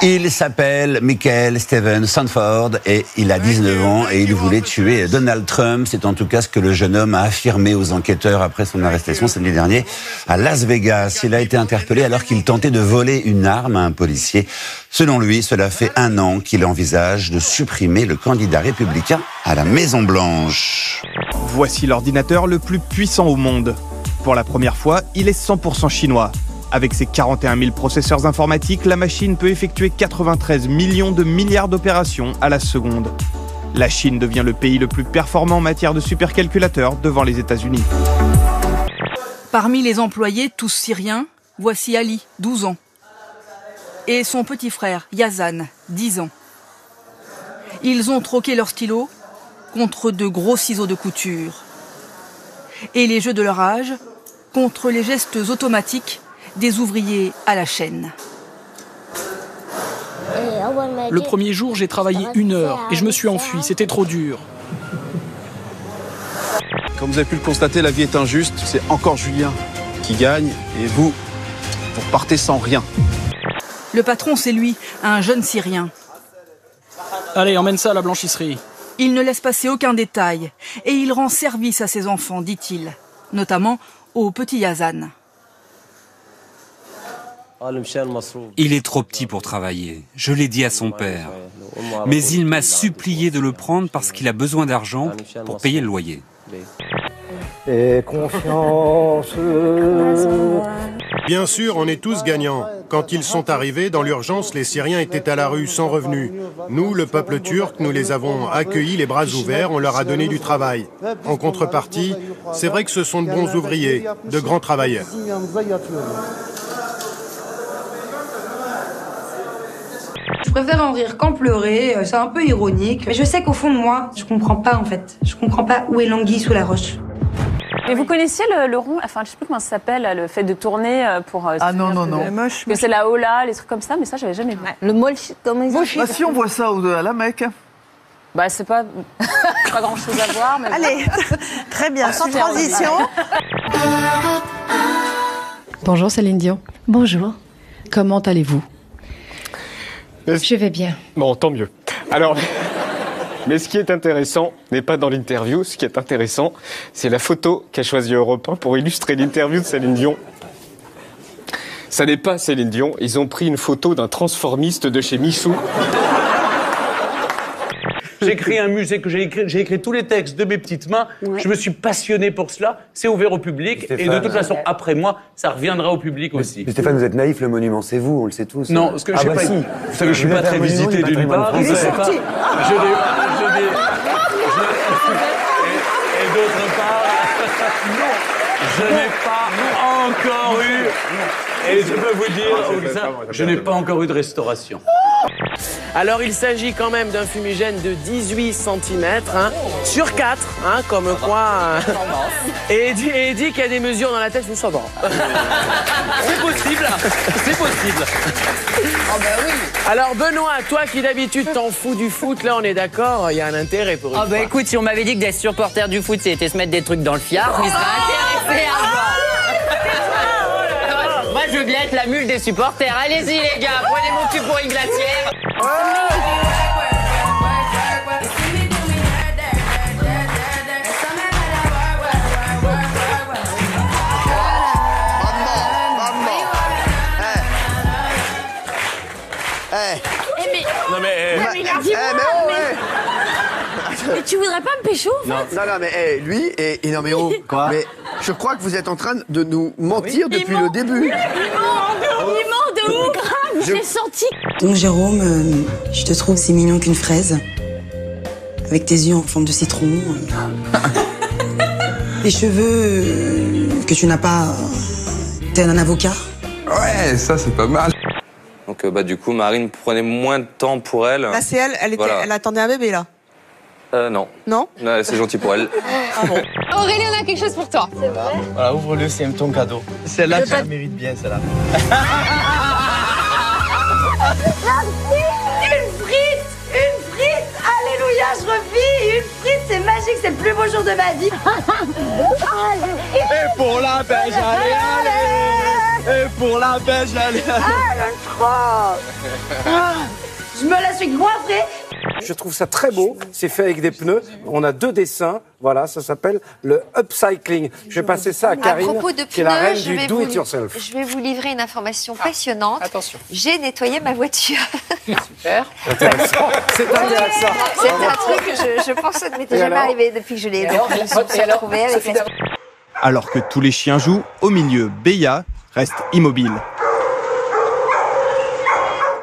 Il s'appelle Michael Steven Sanford et il a 19 ans et il voulait tuer Donald Trump. C'est en tout cas ce que le jeune homme a affirmé aux enquêteurs après son arrestation samedi dernier à Las Vegas. Il a été interpellé alors qu'il tentait de voler une arme à un policier. Selon lui, cela fait 1 an qu'il envisage de supprimer le candidat républicain à la Maison-Blanche. Voici l'ordinateur le plus puissant au monde. Pour la première fois, il est 100% chinois. Avec ses 41 000 processeurs informatiques, la machine peut effectuer 93 millions de milliards d'opérations à la seconde. La Chine devient le pays le plus performant en matière de supercalculateurs devant les États-Unis. Parmi les employés, tous syriens, voici Ali, 12 ans. Et son petit frère, Yazan, 10 ans. Ils ont troqué leurs stylos contre de gros ciseaux de couture. Et les jeux de leur âge contre les gestes automatiques des ouvriers à la chaîne. Le premier jour, j'ai travaillé 1 heure et je me suis enfui, c'était trop dur. Comme vous avez pu le constater, la vie est injuste. C'est encore Julien qui gagne et vous partez sans rien. Le patron, c'est lui, un jeune Syrien. Allez, emmène ça à la blanchisserie. Il ne laisse passer aucun détail et il rend service à ses enfants, dit-il, notamment au petit Yazan. Il est trop petit pour travailler, je l'ai dit à son père. Mais il m'a supplié de le prendre parce qu'il a besoin d'argent pour payer le loyer. Et confiance. Bien sûr, on est tous gagnants. Quand ils sont arrivés, dans l'urgence, les Syriens étaient à la rue sans revenus. Nous, le peuple turc, nous les avons accueillis les bras ouverts, on leur a donné du travail. En contrepartie, c'est vrai que ce sont de bons ouvriers, de grands travailleurs. Je préfère en rire qu'en pleurer, c'est un peu ironique. Mais je sais qu'au fond de moi, je comprends pas en fait. Je comprends pas où est l'anguille sous la roche. Mais vous connaissiez le rond, enfin je sais plus comment ça s'appelle, le fait de tourner pour... non. Que c'est la hola, les trucs comme ça, mais ça j'avais jamais vu. Le molch, comment ils disent ? Bah si, on voit ça à la Mecque. Bah c'est pas grand chose à voir, mais... Allez, très bien, sans transition. Bonjour Céline Dion. Bonjour. Comment allez-vous ? Je vais bien. Bon, tant mieux. Alors, mais ce qui est intéressant n'est pas dans l'interview. Ce qui est intéressant, c'est la photo qu'a choisie Europe 1 pour illustrer l'interview de Céline Dion. Ça n'est pas Céline Dion. Ils ont pris une photo d'un transformiste de chez Missou. J'ai créé un musée, j'ai écrit tous les textes de mes petites mains. Ouais. Je me suis passionné pour cela. C'est ouvert au public. Et de toute façon, après moi, ça reviendra au public aussi. Mais Stéphane, vous êtes naïf, le monument, c'est vous, on le sait tous. Non, ce que je sais pas. Si. Vous savez, je suis pas très visité d'une part. Il est sorti. Et d'autre part, je n'ai pas encore eu. Et je peux vous dire, je n'ai pas encore eu de restauration. Alors, il s'agit quand même d'un fumigène de 18 cm, sur 4, comme quoi... Et il dit qu'il y a des mesures dans la tête, je me sens bon. C'est possible, c'est possible. Oh ben oui. Alors, Benoît, toi qui d'habitude t'en fous du foot, là, on est d'accord, il y a un intérêt pour une fois. Écoute, si on m'avait dit que d'être supporter du foot, c'était se mettre des trucs dans le fiard, je m'y serais intéressé à voir. Moi, je veux bien être la mule des supporters. Allez-y, les gars, prenez mon cul pour une glacière. Non mais tu voudrais pas me pécho en fait? Non, mais lui, non mais oh, quoi? Mais je crois que vous êtes en train de nous mentir depuis le début. Il ment de ouf. J'ai senti. Donc Jérôme, je te trouve si mignon qu'une fraise. Avec tes yeux en forme de citron. Les cheveux que tu n'as pas... T'es un avocat? Ouais, ça c'est pas mal. Donc du coup, Marine prenait moins de temps pour elle. Là, c'est elle attendait un bébé, là. Non. Non? C'est gentil pour elle. Ah bon. Aurélie, on a quelque chose pour toi. C'est vrai? Voilà, ouvre-le, c'est ton cadeau. Celle-là, tu la mérites bien, celle-là. Une frite! Alléluia, je revis! Une frite, c'est magique, c'est le plus beau jour de ma vie! Et pour la pêche, allez! Et pour la pêche, allez. Ah, elle aime trop. Ah, je me la suis goinfrée. Je trouve ça très beau, c'est fait avec des pneus. On a 2 dessins, voilà, ça s'appelle le upcycling. Je vais passer ça à Karine, à propos de qui est la pneus, reine du do-it-yourself. Je vais vous livrer une information passionnante. Attention. J'ai nettoyé ma voiture. Super. Intéressant. C'est intéressant. C'est un truc que je pense que ça ne m'était jamais arrivé depuis que je l'ai retrouvé avec la... Alors que tous les chiens jouent, au milieu, Béa reste immobile.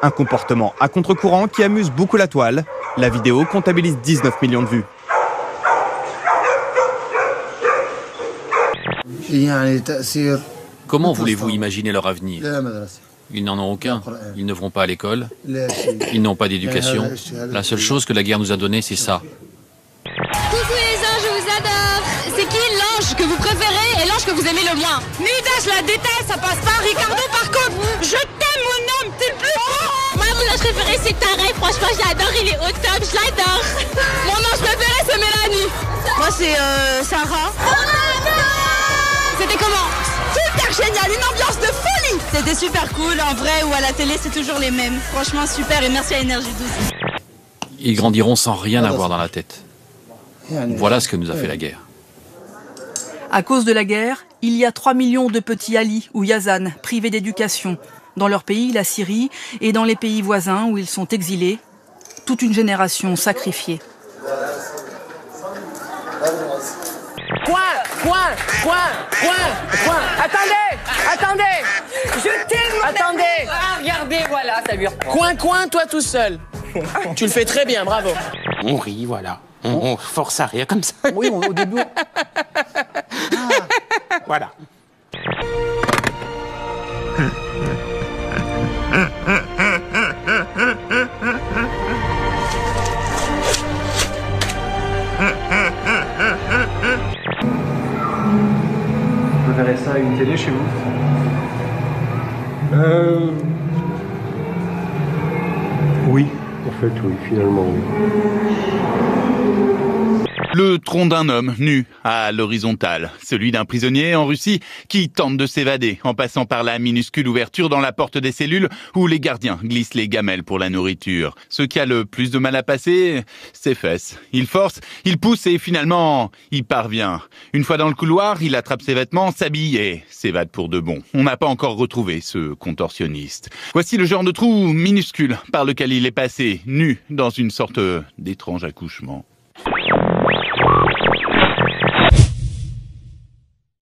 Un comportement à contre-courant qui amuse beaucoup la toile. La vidéo comptabilise 19 millions de vues. Comment voulez-vous imaginer leur avenir? Ils n'en ont aucun. Ils ne vont pas à l'école. Ils n'ont pas d'éducation. La seule chose que la guerre nous a donnée, c'est ça. Coucou les anges, je vous adore. C'est qui l'ange que vous préférez et l'ange que vous aimez le moins? Nida, je la déteste, ça passe pas. Ricardo, par contre, je t'aime mon homme, t'es le plus beau. Moi, mon ange préféré, c'est Tarek. Franchement, je l'adore, il est au top, je l'adore. Mon ange préféré, c'est Mélanie. Moi, c'est Sarah. C'était comment? Super génial, une ambiance de folie. C'était super cool, en vrai ou à la télé, c'est toujours les mêmes. Franchement, super, et merci à Énergie 12. Ils grandiront sans rien avoir dans la tête. Voilà ce que nous a fait la guerre. À cause de la guerre, il y a 3 millions de petits Ali ou Yazan privés d'éducation dans leur pays, la Syrie, et dans les pays voisins où ils sont exilés. Toute une génération sacrifiée. Coin. Attendez. Je t'aime, mon Attendez. ami. Ah, regardez, voilà, ça lui reprend. Coin, toi tout seul. Tu le fais très bien, bravo. On rit, voilà. On force à rire comme ça. Oui, au début. Voilà. Vous verrez ça à une télé chez vous? Oui, en fait, oui, finalement, oui. Le tronc d'un homme nu à l'horizontale, celui d'un prisonnier en Russie qui tente de s'évader en passant par la minuscule ouverture dans la porte des cellules où les gardiens glissent les gamelles pour la nourriture. Ce qui a le plus de mal à passer, ses fesses. Il force, il pousse et finalement, il parvient. Une fois dans le couloir, il attrape ses vêtements, s'habille et s'évade pour de bon. On n'a pas encore retrouvé ce contorsionniste. Voici le genre de trou minuscule par lequel il est passé, nu, dans une sorte d'étrange accouchement.